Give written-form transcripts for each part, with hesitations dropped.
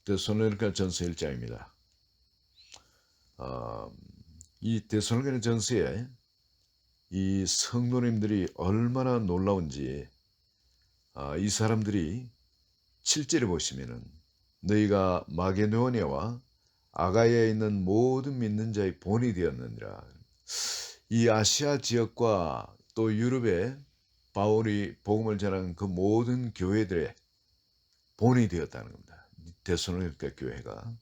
데살로니가 전서 1장입니다. 이 데살로니가 전서에 이 성도님들이 얼마나 놀라운지 이 사람들이 7절에 보시면은 너희가 마게도니아와 아가야에 있는 모든 믿는 자의 본이 되었느니라. 이 아시아 지역과 또 유럽에 바울이 복음을 전하는 그 모든 교회들의 본이 되었다는 겁니다. 데살로니가 교회가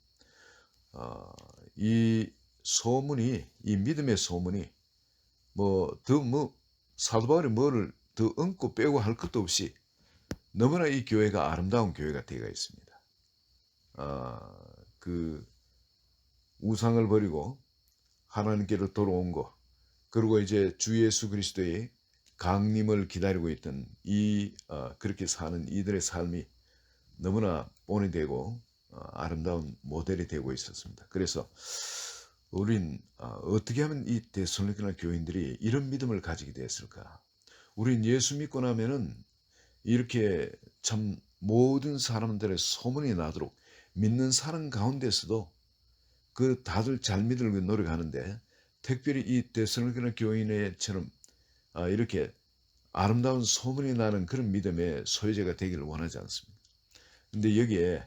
이 소문이, 이 믿음의 소문이 사도 바울이 뭐를 더 얹고 빼고 할 것도 없이 너무나 이 교회가 아름다운 교회가 되어 있습니다. 그 우상을 버리고 하나님께로 돌아온 것, 그리고 이제 주 예수 그리스도의 강림을 기다리고 있던 그렇게 사는 이들의 삶이 너무나 본이 되고 아름다운 모델이 되고 있었습니다. 그래서 우린 어떻게 하면 이 데살로니가 교인들이 이런 믿음을 가지게 됐을까? 우린 예수 믿고 나면은 이렇게 참 모든 사람들의 소문이 나도록 믿는 사람 가운데서도 그 다들 잘 믿으려고 노력하는데, 특별히 이 데살로니가 교인처럼 이렇게 아름다운 소문이 나는 그런 믿음의 소유자가 되기를 원하지 않습니다. 근데 여기에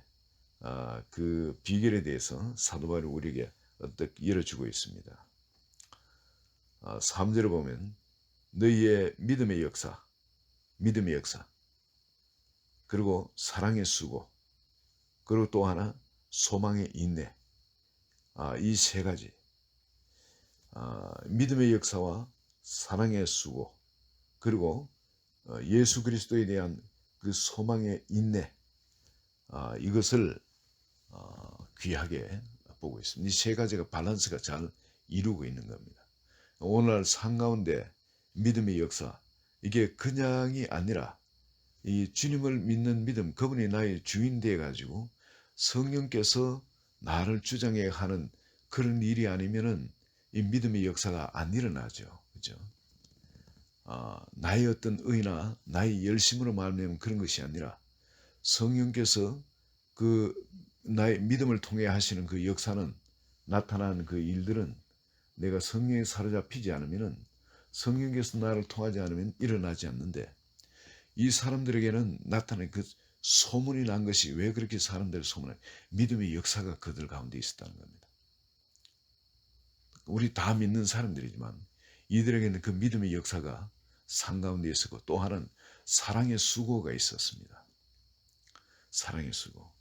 그 비결에 대해서 사도 바울이 우리에게 어떻게 열어주고 있습니다. 3절에 보면 너희의 믿음의 역사, 그리고 사랑의 수고, 그리고 또 하나 소망의 인내, 이 세 가지, 믿음의 역사와 사랑의 수고, 그리고 예수 그리스도에 대한 그 소망의 인내, 이것을 귀하게 보고 있습니다. 이 세 가지가 밸런스가 잘 이루고 있는 겁니다. 오늘날 삶 가운데 믿음의 역사, 이게 그냥이 아니라 이 주님을 믿는 믿음, 그분이 나의 주인 되어 가지고 성령께서 나를 주장해 하는 그런 일이 아니면은 이 믿음의 역사가 안 일어나죠. 그죠? 나의 어떤 의나 나의 열심으로 말하면 그런 것이 아니라 성령께서 그 나의 믿음을 통해 하시는 그 역사는, 나타나는 그 일들은 내가 성령에 사로잡히지 않으면은, 성령께서 나를 통하지 않으면 일어나지 않는데, 이 사람들에게는 나타난 그 소문이 난 것이, 왜 그렇게 사람들의 소문을, 믿음의 역사가 그들 가운데 있었다는 겁니다. 우리 다 믿는 사람들이지만 이들에게는 그 믿음의 역사가 삶 가운데 있었고, 또 하나는 사랑의 수고가 있었습니다. 사랑의 수고.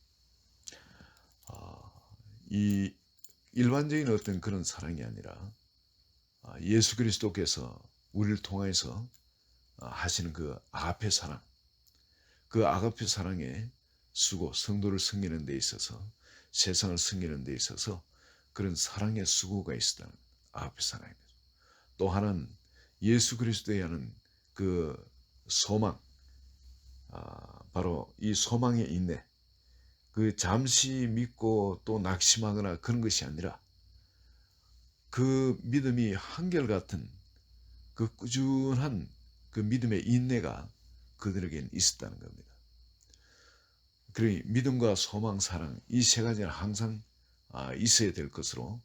이 일반적인 어떤 그런 사랑이 아니라 예수 그리스도께서 우리를 통해서 하시는 그 아가페 사랑, 그 아가페 사랑의 수고, 성도를 섬기는 데 있어서, 세상을 섬기는 데 있어서 그런 사랑의 수고가 있었다는 아가페 사랑입니다. 또 하나는 예수 그리스도에 하는 그 소망, 바로 이 소망의 인내, 그 잠시 믿고 또 낙심하거나 그런 것이 아니라 그 믿음이 한결같은 그 꾸준한 그 믿음의 인내가 그들에게는 있었다는 겁니다. 그러니 믿음과 소망, 사랑, 이 세 가지는 항상 있어야 될 것으로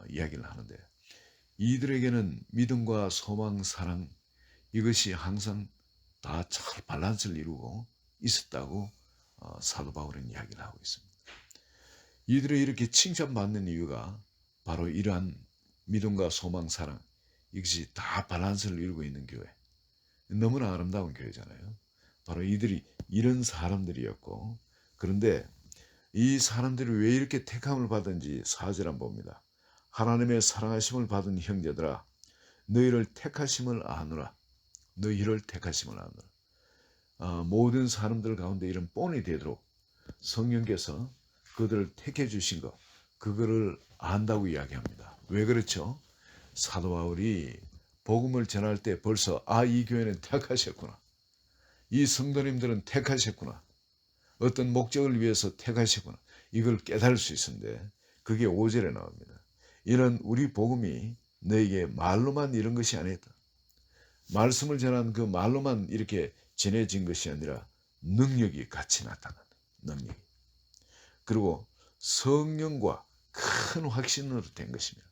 이야기를 하는데, 이들에게는 믿음과 소망, 사랑, 이것이 항상 다 잘 밸런스를 이루고 있었다고 사도 바울은 이야기를 하고 있습니다. 이들이 이렇게 칭찬받는 이유가 바로 이러한 믿음과 소망, 사랑, 이것이 다 밸런스를 이루고 있는 교회, 너무나 아름다운 교회잖아요. 바로 이들이 이런 사람들이었고, 그런데 이 사람들이 왜 이렇게 택함을 받은지 4절 한번 봅니다. 하나님의 사랑하심을 받은 형제들아, 너희를 택하심을 아노라. 너희를 택하심을 아노라. 모든 사람들 가운데 이런 본이 되도록 성령께서 그들을 택해 주신 것, 그거를 안다고 이야기합니다. 왜 그렇죠? 사도 바울이 복음을 전할 때 벌써 이 교회는 택하셨구나, 이 성도님들은 택하셨구나, 어떤 목적을 위해서 택하셨구나, 이걸 깨달을 수 있는데, 그게 5절에 나옵니다. 이는 우리 복음이 너에게 말로만 이런 것이 아니다. 말씀을 전한 그 말로만 이렇게 전해진 것이 아니라 능력이 같이 나타난다. 능력이. 그리고 성령과 큰 확신으로 된 것입니다.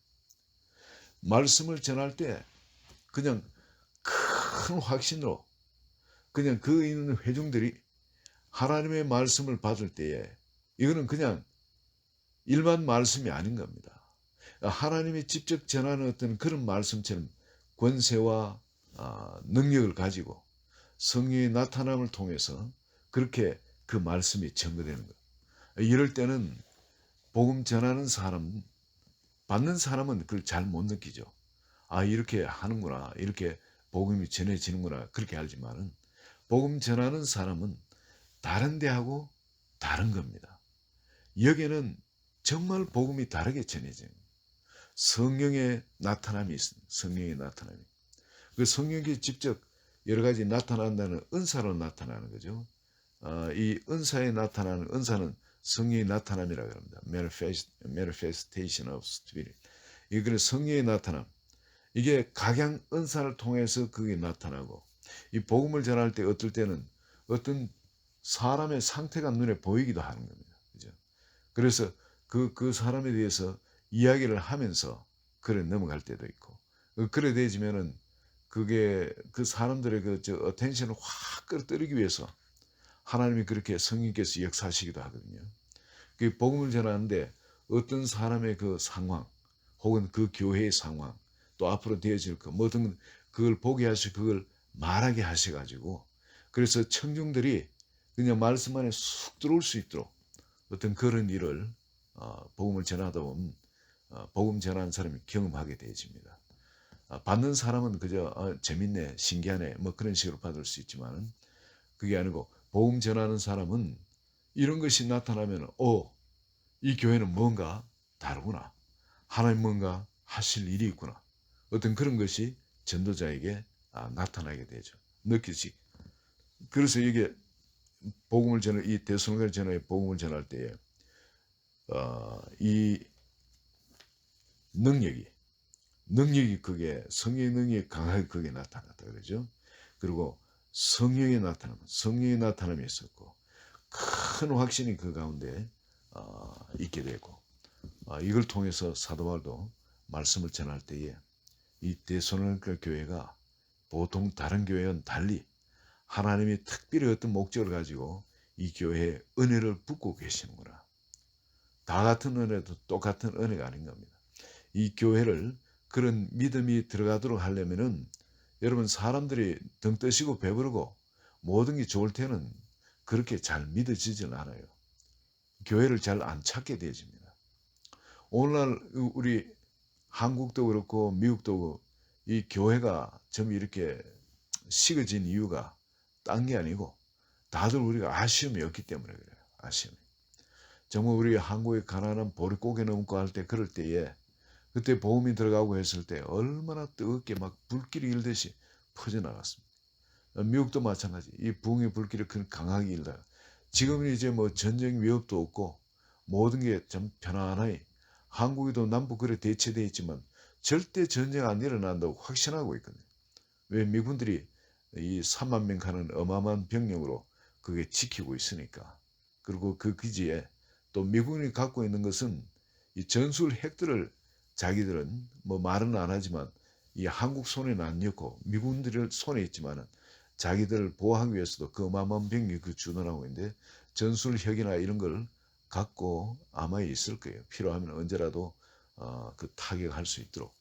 말씀을 전할 때 그냥 큰 확신으로 그냥 그 있는 회중들이 하나님의 말씀을 받을 때에 이거는 그냥 일반 말씀이 아닌 겁니다. 하나님이 직접 전하는 어떤 그런 말씀처럼 권세와 능력을 가지고 성령의 나타남을 통해서 그렇게 그 말씀이 증거되는 거예요. 이럴 때는 복음 전하는 사람, 받는 사람은 그걸 잘 못 느끼죠. 아, 이렇게 하는구나, 이렇게 복음이 전해지는구나, 그렇게 알지만은 복음 전하는 사람은 다른 데하고 다른 겁니다. 여기에는 정말 복음이 다르게 전해져요. 성령의 나타남이 있습니다. 성령의 나타남이. 그 성령이 직접 여러 가지 나타난다는 은사로 나타나는 거죠. 이 은사에 나타나는 은사는 성령의 나타남이라고 합니다. Manifestation of Spirit. 이게 성령의 나타남. 이게 각양 은사를 통해서 그게 나타나고, 이 복음을 전할 때 어떨 때는 어떤 사람의 상태가 눈에 보이기도 하는 겁니다. 그죠? 그래서 그 사람에 대해서 이야기를 하면서 그래 넘어갈 때도 있고, 그래 되지면은 그게 그 사람들의 어텐션을 확 끌어들이기 위해서 하나님이 그렇게 성령께서 역사하시기도 하거든요. 그 복음을 전하는데 어떤 사람의 그 상황, 혹은 그 교회의 상황, 또 앞으로 되어질 그 뭐든 그걸 보게 하시고 그걸 말하게 하셔가지고, 그래서 청중들이 그냥 말씀 안에 쑥 들어올 수 있도록 어떤 그런 일을 복음을 전하다 보면 복음 전하는 사람이 경험하게 되어집니다. 받는 사람은 그저 재밌네, 신기하네, 뭐 그런 식으로 받을 수 있지만은 그게 아니고 복음 전하는 사람은 이런 것이 나타나면 이 교회는 뭔가 다르구나, 하나님 뭔가 하실 일이 있구나, 어떤 그런 것이 전도자에게 나타나게 되죠. 느끼지. 그래서 이게 복음을 전할, 이 데살로니가 전의 복음을 전할 때에 이 능력이 그게 성령의 능력이 강하게 그게 나타났다 그러죠. 그리고 성령의 나타남이 있었고 큰 확신이 그 가운데 있게 되고, 이걸 통해서 사도 바울도 말씀을 전할 때에 이 데살로니가 교회가 보통 다른 교회와는 달리 하나님이 특별히 어떤 목적을 가지고 이 교회에 은혜를 붓고 계시는구나. 다 같은 은혜도 똑같은 은혜가 아닌 겁니다. 이 교회를 그런 믿음이 들어가도록 하려면은 여러분, 사람들이 등 뜨시고 배부르고 모든 게 좋을 때는 그렇게 잘 믿어지질 않아요. 교회를 잘 안 찾게 되어집니다. 오늘날 우리 한국도 그렇고 미국도 그렇고 이 교회가 좀 이렇게 식어진 이유가 딴 게 아니고 다들 우리가 아쉬움이 없기 때문에 그래요. 아쉬움이. 정말 우리 한국의 가난한 보릿고개 넘고 할 때, 그럴 때에 그때 복음이 들어가고 했을 때 얼마나 뜨겁게 막 불길이 일듯이 퍼져나갔습니다. 미국도 마찬가지. 이 부흥의 불길이 강하게 일다. 지금은 이제 뭐 전쟁 위협도 없고 모든 게 좀 편안하게, 한국에도 남북 그래 대체되어 있지만 절대 전쟁 안 일어난다고 확신하고 있거든요. 왜? 미군들이 이 3만 명 가는 어마어마한 병력으로 그게 지키고 있으니까. 그리고 그 기지에 또 미군이 갖고 있는 것은 이 전술 핵들을, 자기들은 뭐 말은 안 하지만 이 한국 손에는 안 넣고 미군들 손에 있지만은 자기들을 보호하기 위해서도 그 어마어마한 병력이 그 주둔하고 있는데, 전술 핵이나 이런 걸 갖고 아마 있을 거예요. 필요하면 언제라도 그 타격할 수 있도록.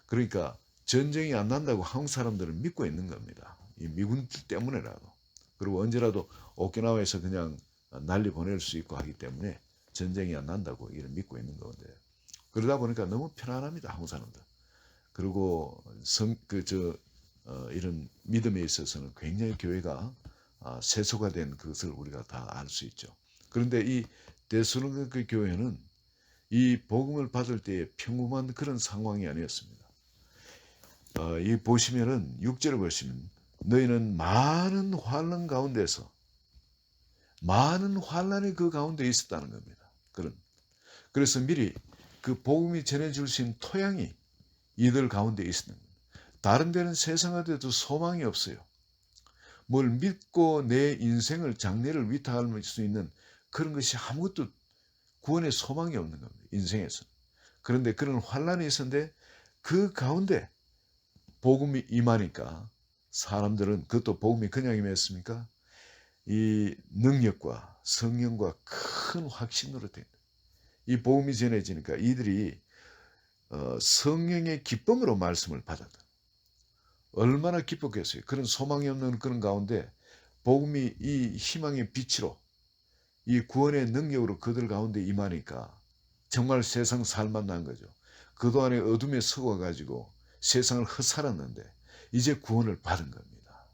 그러니까 전쟁이 안 난다고 한국 사람들은 믿고 있는 겁니다. 이 미군 때문에라도. 그리고 언제라도 오키나와에서 그냥 난리 보낼 수 있고 하기 때문에 전쟁이 안 난다고 이런 믿고 있는 건데, 그러다 보니까 너무 편안합니다, 한국 사람들. 그리고 이런 믿음에 있어서는 굉장히 교회가 세속화된 것을 우리가 다 알 수 있죠. 그런데 이 데살로니가 교회는 이 복음을 받을 때에 평범한 그런 상황이 아니었습니다. 이 보시면은 6절을 보시면 너희는 많은 환난 가운데서, 많은 환난이 그 가운데 있었다는 겁니다. 그래서 미리 그 복음이 전해줄 수 있는 토양이 이들 가운데 있었는 겁니다. 다른 데는 세상에도 소망이 없어요. 뭘 믿고 내 인생을, 장래를 위탁할 수 있는 그런 것이 아무것도 구원의 소망이 없는 겁니다. 인생에서. 그런데 그런 환란이 있었는데 그 가운데 복음이 임하니까 사람들은, 그것도 복음이 그냥 임했습니까? 이 능력과 성령과 큰 확신으로 된다. 이 복음이 전해지니까 이들이 성령의 기쁨으로 말씀을 받았다. 얼마나 기뻤겠어요. 그런 소망이 없는 그런 가운데 복음이 이 희망의 빛으로, 이 구원의 능력으로 그들 가운데 임하니까 정말 세상 살맛난 거죠. 그동안에 어둠에 썩어가지고 세상을 헛살았는데 이제 구원을 받은 겁니다.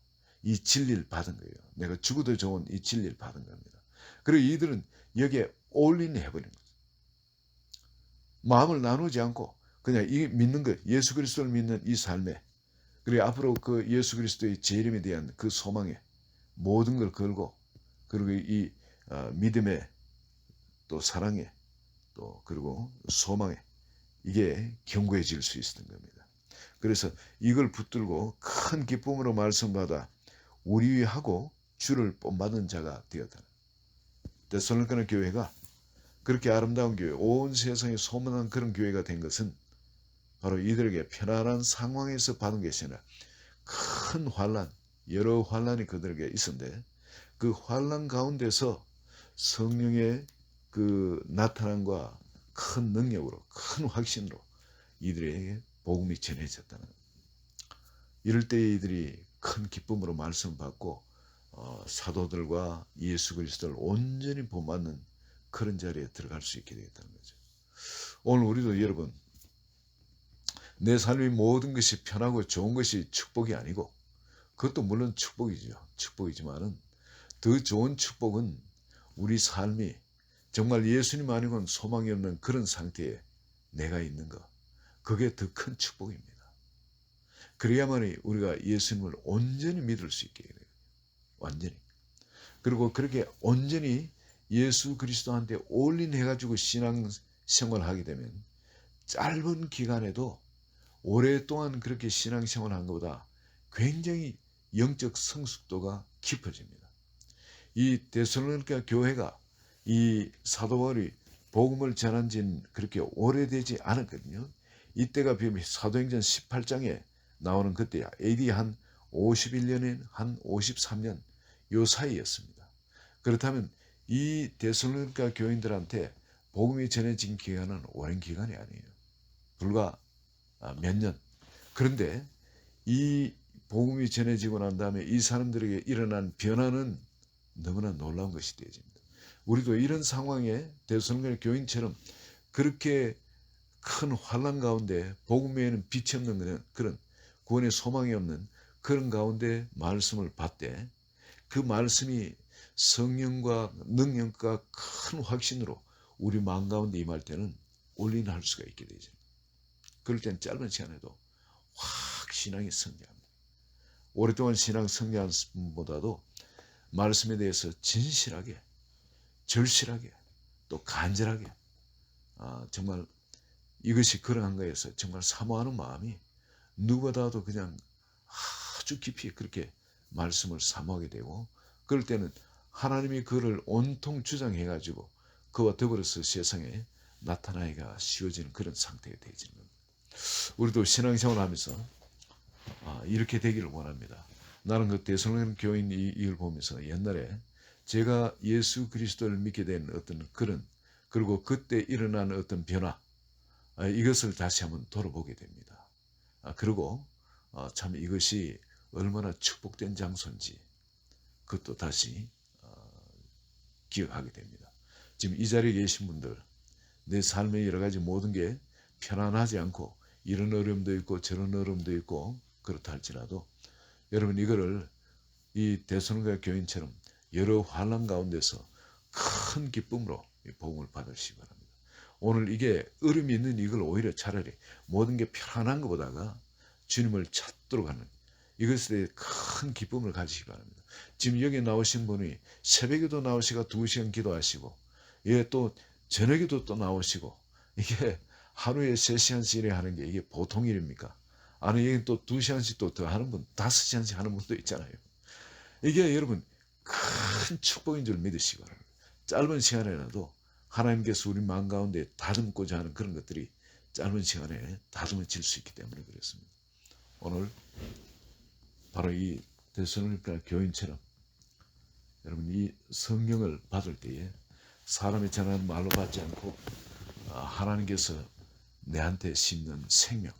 이 진리를 받은 거예요. 내가 죽어도 좋은 이 진리를 받은 겁니다. 그리고 이들은 여기에 올인 해버린 거죠. 마음을 나누지 않고 그냥 이 믿는 것, 예수 그리스도를 믿는 이 삶에, 그리고 앞으로 그 예수 그리스도의 재림에 대한 그 소망에 모든 걸 걸고, 그리고 이 믿음에 또 사랑에 또 그리고 소망에 이게 견고해질 수 있었던 겁니다. 그래서 이걸 붙들고 큰 기쁨으로 말씀받아 우리하고 주를 본받은 자가 되었다. 데살로니가 교회가 그렇게 아름다운 교회, 온 세상에 소문난 그런 교회가 된 것은 바로 이들에게 편안한 상황에서 받은 것이 아니라 큰 환란, 여러 환란이 그들에게 있었는데 그 환란 가운데서 성령의 그 나타남과 큰 능력으로, 큰 확신으로 이들에게 복음이 전해졌다는 것. 이럴 때 이들이 큰 기쁨으로 말씀 받고 사도들과 예수 그리스도를 온전히 본받는 그런 자리에 들어갈 수 있게 되겠다는 거죠. 오늘 우리도 여러분, 내 삶의 모든 것이 편하고 좋은 것이 축복이 아니고, 그것도 물론 축복이죠. 축복이지만은 더 좋은 축복은 우리 삶이 정말 예수님 아니고는 소망이 없는 그런 상태에 내가 있는 것, 그게 더 큰 축복입니다. 그래야만이 우리가 예수님을 온전히 믿을 수 있게 돼요. 완전히. 그리고 그렇게 온전히 예수 그리스도한테 올인해가지고 신앙생활을 하게 되면 짧은 기간에도 오랫동안 그렇게 신앙생활을 한 것보다 굉장히 영적 성숙도가 깊어집니다. 이 데살로니가 교회가 이 사도 바울이 복음을 전한 지는 그렇게 오래되지 않았거든요. 이때가 비면 사도행전 18장에 나오는 그때야. AD 한 51년에 한 53년 요 사이였습니다. 그렇다면 이 데살로니가 교인들한테 복음이 전해진 기간은 오랜 기간이 아니에요. 불과 몇 년. 그런데 이 복음이 전해지고 난 다음에 이 사람들에게 일어난 변화는 너무나 놀라운 것이 되어집니다. 우리도 이런 상황에 데살로니가 교인처럼 그렇게 큰 환난 가운데 복음 외에는 빛이 없는 그런 구원의 소망이 없는 그런 가운데 말씀을 받되 그 말씀이 성령과 능력과 큰 확신으로 우리 마음 가운데 임할 때는 올인할 수가 있게 되죠. 그럴 때는 짧은 시간에도 확 신앙이 성장합니다. 오랫동안 신앙 성장한 분보다도 말씀에 대해서 진실하게, 절실하게, 또 간절하게 정말 이것이 그러한 거에서 정말 사모하는 마음이 누구보다도 그냥 아주 깊이 그렇게 말씀을 사모하게 되고, 그럴 때는 하나님이 그를 온통 주장해가지고 그와 더불어서 세상에 나타나기가 쉬워지는 그런 상태가 되어지는 겁니다. 우리도 신앙생활을 하면서 이렇게 되기를 원합니다. 나는 그 데살로니가 교인 이걸 보면서 옛날에 제가 예수 그리스도를 믿게 된 어떤 그런, 그리고 그때 일어난 어떤 변화, 이것을 다시 한번 돌아보게 됩니다. 그리고 참 이것이 얼마나 축복된 장소인지 그것도 다시 기억하게 됩니다. 지금 이 자리에 계신 분들, 내 삶의 여러 가지 모든 게 편안하지 않고 이런 어려움도 있고 저런 어려움도 있고 그렇다 할지라도 여러분 이거를 이 데살로니가 교인처럼 여러 환난 가운데서 큰 기쁨으로 복음을 받으시기 바랍니다. 오늘 이게 어려움이 있는 이걸 오히려 차라리 모든 게 편안한 것보다가 주님을 찾도록 하는 이것에 큰 기쁨을 가지시기 바랍니다. 지금 여기 나오신 분이 새벽에도 나오시고 2시간 기도하시고, 예, 또 저녁에도 또 나오시고, 이게 하루에 3시간씩 일에 하는 게 이게 보통 일입니까? 아니, 여기 또 2시간씩 또 더 하는 분, 5시간씩 하는 분도 있잖아요. 이게 여러분 큰 축복인 줄 믿으시기 바랍니다. 짧은 시간에라도 하나님께서 우리 마음 가운데 다듬고자 하는 그런 것들이 짧은 시간에 다듬어질 수 있기 때문에 그렇습니다. 오늘 바로 이 데살로니가 교인처럼 여러분 이 성경을 받을 때에 사람이 전하는 말로 받지 않고 하나님께서 내한테 심는 생명,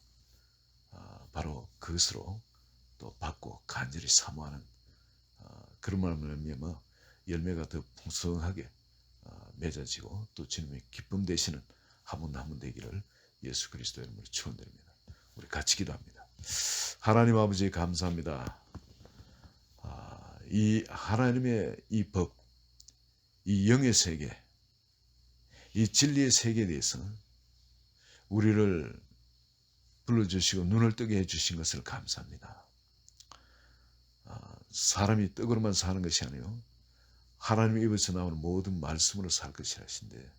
바로 그것으로 또 받고 간절히 사모하는 그런 말하면 열매가 더 풍성하게 맺어지고 또 주님의 기쁨 되시는 한 분 한 분 되기를 예수 그리스도 이름으로 축원드립니다. 우리 같이 기도합니다. 하나님 아버지 감사합니다. 이 하나님의 이 법, 이 영의 세계, 이 진리의 세계에 대해서 우리를 불러주시고 눈을 뜨게 해주신 것을 감사합니다. 사람이 떡으로만 사는 것이 아니요 하나님의 입에서 나오는 모든 말씀으로 살 것이라 하신데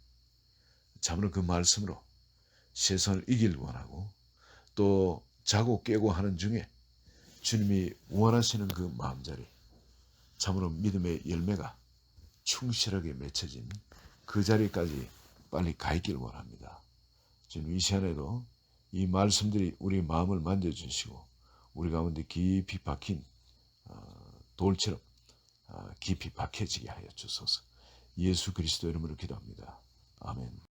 참으로 그 말씀으로 세상을 이길 원하고 또 자고 깨고 하는 중에 주님이 원하시는 그 마음자리, 참으로 믿음의 열매가 충실하게 맺혀진 그 자리까지 빨리 가 있길 원합니다. 주님 이 시간에도 이 말씀들이 우리 마음을 만져주시고 우리 가운데 깊이 박힌 돌처럼 깊이 박혀지게 하여 주소서. 예수 그리스도 이름으로 기도합니다. 아멘.